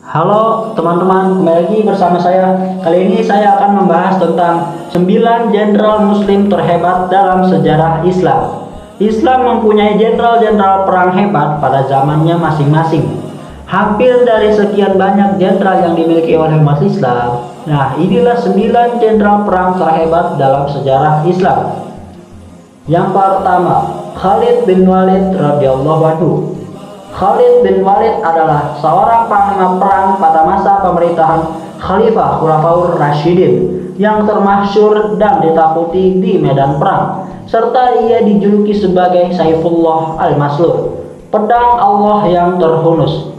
Halo teman-teman, kembali lagi bersama saya. Kali ini saya akan membahas tentang 9 jenderal muslim terhebat dalam sejarah Islam. Islam mempunyai jenderal-jenderal perang hebat pada zamannya masing-masing. Hampir dari sekian banyak jenderal yang dimiliki oleh umat Islam. Nah, inilah 9 jenderal perang terhebat dalam sejarah Islam. Yang pertama, Khalid bin Walid radhiyallahu anhu. Khalid bin Walid adalah seorang panglima perang pada masa pemerintahan Khalifah Khulafaur Rasyidin yang termasyhur dan ditakuti di medan perang, serta ia dijuluki sebagai Saifullah Al-Maslul, pedang Allah yang terhunus.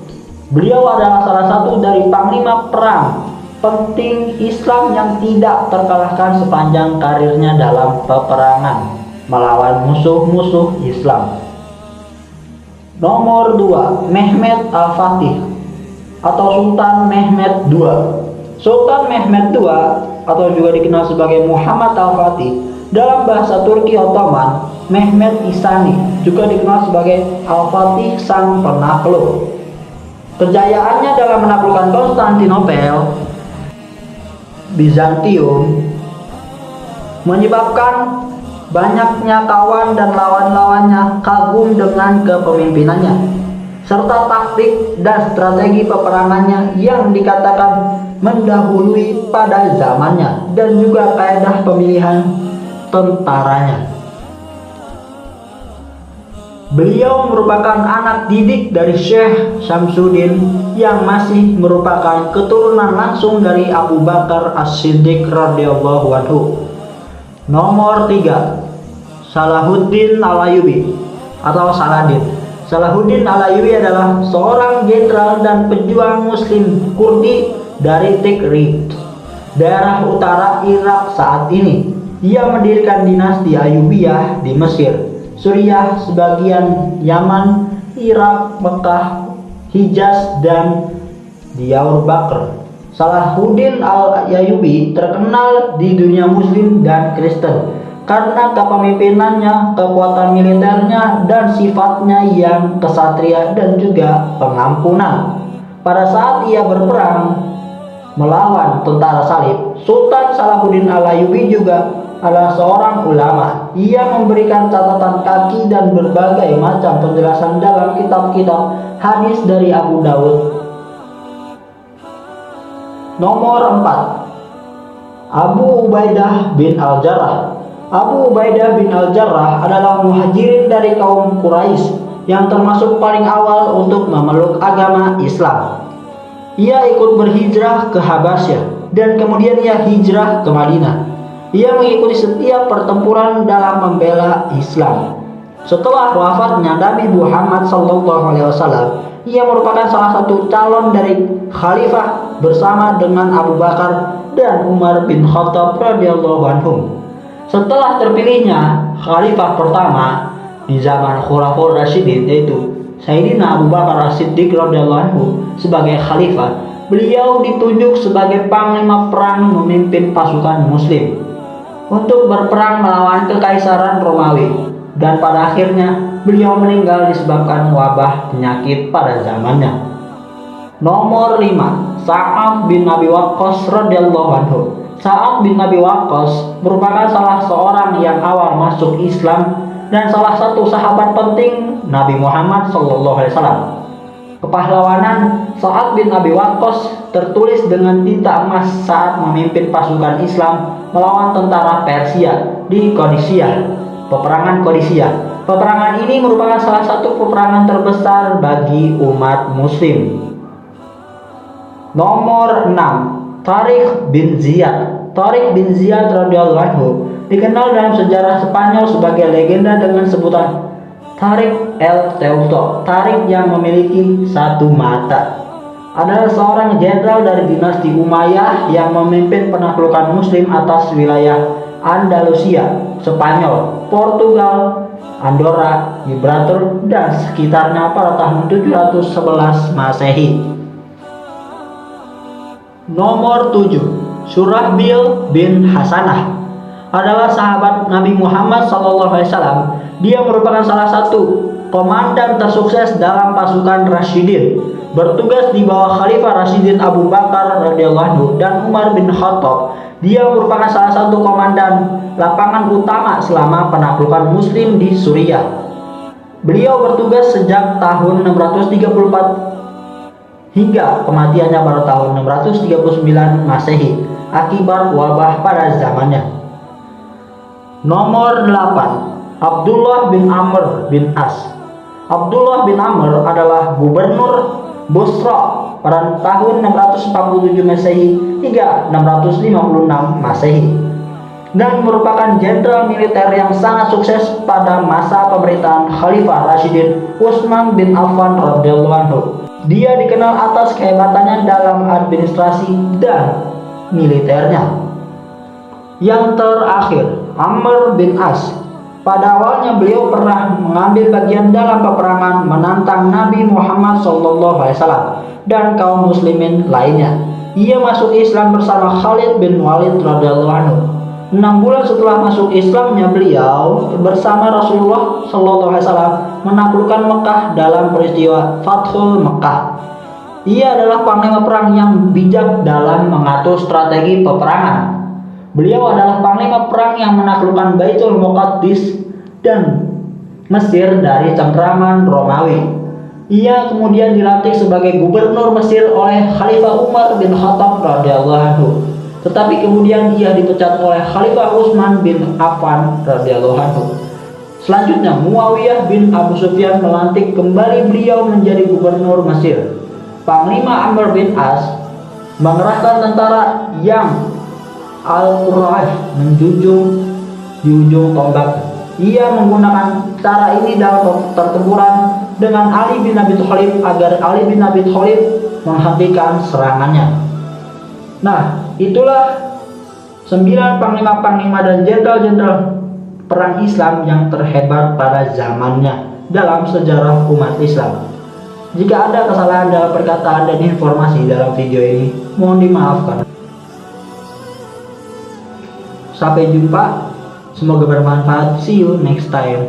Beliau adalah salah satu dari panglima perang penting Islam yang tidak terkalahkan sepanjang karirnya dalam peperangan melawan musuh-musuh Islam. Nomor 2, Mehmed Al-Fatih atau Sultan Mehmed II. Sultan Mehmed II atau juga dikenal sebagai Muhammad Al-Fatih dalam bahasa Turki Ottoman, Mehmed Isani juga dikenal sebagai Al-Fatih Sang Penakluk. Kejayaannya dalam menaklukkan Konstantinopel, Bizantium, menyebabkan banyaknya kawan dan lawan-lawannya kagum dengan kepemimpinannya, serta taktik dan strategi peperangannya yang dikatakan mendahului pada zamannya, dan juga kaedah pemilihan tentaranya. Beliau merupakan anak didik dari Syekh Syamsuddin yang masih merupakan keturunan langsung dari Abu Bakar As-Siddiq radhiyallahu anhu. Nomor 3, Salahuddin Al-Ayyubi atau Saladin. Salahuddin Al-Ayyubi adalah seorang jenderal dan pejuang muslim Kurdi dari Tikrit, daerah utara Irak saat ini. Ia mendirikan dinasti Ayyubiyah di Mesir, Suriah, sebagian Yaman, Irak, Mekah, Hijaz, dan Diyarbakir. Salahuddin Al-Ayyubi terkenal di dunia muslim dan Kristen karena kepemimpinannya, kekuatan militernya, dan sifatnya yang kesatria dan juga pengampunan. Pada saat ia berperang melawan tentara salib, Sultan Salahuddin Al-Ayyubi juga adalah seorang ulama. Ia memberikan catatan kaki dan berbagai macam penjelasan dalam kitab-kitab hadis dari Abu Daud. Nomor 4, Abu Ubaidah bin Al-Jarrah. Abu Ubaidah bin Al-Jarrah adalah muhajirin dari kaum Quraisy yang termasuk paling awal untuk memeluk agama Islam. Ia ikut berhijrah ke Habasyah dan kemudian ia hijrah ke Madinah. Ia mengikuti setiap pertempuran dalam membela Islam. Setelah wafatnya Nabi Muhammad SAW, ia merupakan salah satu calon dari khalifah bersama dengan Abu Bakar dan Umar bin Khattab radhiyallahu anhum. Setelah terpilihnya khalifah pertama di zaman Khulafaur Rasyidin, yaitu Sayyidina Abu Bakar As-Siddiq radhiyallahu anhu sebagai khalifah, beliau ditunjuk sebagai panglima perang memimpin pasukan muslim untuk berperang melawan kekaisaran Romawi, dan pada akhirnya beliau meninggal disebabkan wabah penyakit pada zamannya. Nomor 5, Sa'ad bin Abi Waqqas radhiyallahu anhu. Sa'ad bin Abi Waqqas merupakan salah seorang yang awal masuk Islam dan salah satu sahabat penting Nabi Muhammad SAW. Kepahlawanan Sa'ad bin Abi Waqqas tertulis dengan tinta emas saat memimpin pasukan Islam melawan tentara Persia di Qadisiyah, peperangan Qadisiyah. Peperangan ini merupakan salah satu peperangan terbesar bagi umat muslim. Nomor 6, Tariq bin Ziyad. Tariq bin Ziyad radhiyallahu anhu dikenal dalam sejarah Spanyol sebagai legenda dengan sebutan Tariq el Teuto, Tariq yang memiliki satu mata. Adalah seorang jenderal dari dinasti Umayyah yang memimpin penaklukan muslim atas wilayah Andalusia, Spanyol, Portugal, Andorra, Gibraltar, dan sekitarnya pada tahun 711 Masehi. Nomor 7, Surahbil bin Hasanah adalah sahabat Nabi Muhammad SAW. Dia merupakan salah satu komandan tersukses dalam pasukan Rasyidin, bertugas di bawah Khalifah Rasyidin Abu Bakar radhiyallahu anhu dan Umar bin Khattab. Dia merupakan salah satu komandan lapangan utama selama penaklukan Muslim di Suriah. Beliau bertugas sejak tahun 634 hingga kematiannya pada tahun 639 Masehi akibat wabah pada zamannya. Nomor 8, Abdullah bin Amr bin As. Abdullah bin Amr adalah gubernur Busra pada tahun 647 Masehi hingga 656 Masehi dan merupakan jenderal militer yang sangat sukses pada masa pemerintahan Khalifah Rasyidin Utsman bin Affan radhiyallahu anhu. Dia dikenal atas kehebatannya dalam administrasi dan militernya. Yang terakhir, Amr bin As. Pada awalnya beliau pernah mengambil bagian dalam peperangan menantang Nabi Muhammad SAW dan kaum muslimin lainnya. Ia masuk Islam bersama Khalid bin Walid radhiyallahu anhu. 6 bulan setelah masuk Islamnya, beliau bersama Rasulullah SAW menaklukkan Mekah dalam peristiwa Fathul Mekah. Ia adalah panglima perang yang bijak dalam mengatur strategi peperangan. Beliau adalah panglima perang yang menaklukkan Baitul Muqaddis dan Mesir dari cengkraman Romawi. Ia kemudian dilantik sebagai gubernur Mesir oleh Khalifah Umar bin Khattab radhiyallahu anhu. Tetapi kemudian ia dipecat oleh Khalifah Utsman bin Affan radhiyallahu anhu. Selanjutnya Muawiyah bin Abu Sufyan melantik kembali beliau menjadi gubernur Mesir. Panglima Amr bin As mengerahkan tentara yang Al-Quraish menjunjung di ujung tombak. Ia menggunakan cara ini dalam pertempuran dengan Ali bin Abi Thalib agar Ali bin Abi Thalib menghentikan serangannya. Nah, itulah 9 panglima-panglima dan jenderal-jenderal perang Islam yang terhebat pada zamannya dalam sejarah umat Islam. Jika ada kesalahan dalam perkataan dan informasi dalam video ini, mohon dimaafkan. Sampai jumpa, semoga bermanfaat. See you next time.